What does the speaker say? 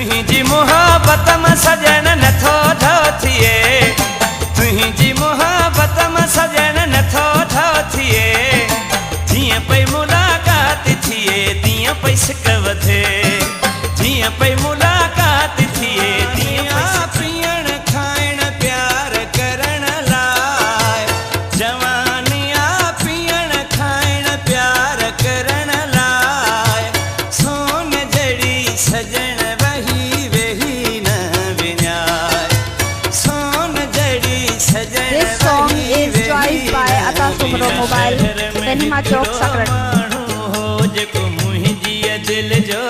तुहिंजी मोहब्बत में सजन नथो थो थिए तुहिंजी मोहब्बत में सजन नथो थो थिए जीअं पई मुलाकात थिए तीअं पई सिक वधे जीअं पई मुलाकात थिए तीअं पीअण खाइण प्यार करण लाइ जवानिया पीअण खाइण प्यार करण लाइ सोन जड़ी सजन वही वेही न विञाए सोन जड़ी सजन This song is choice by Ata Sumro Mobile, Penima Chowk, Sakrat. जेको मुंहिंजी दिल जो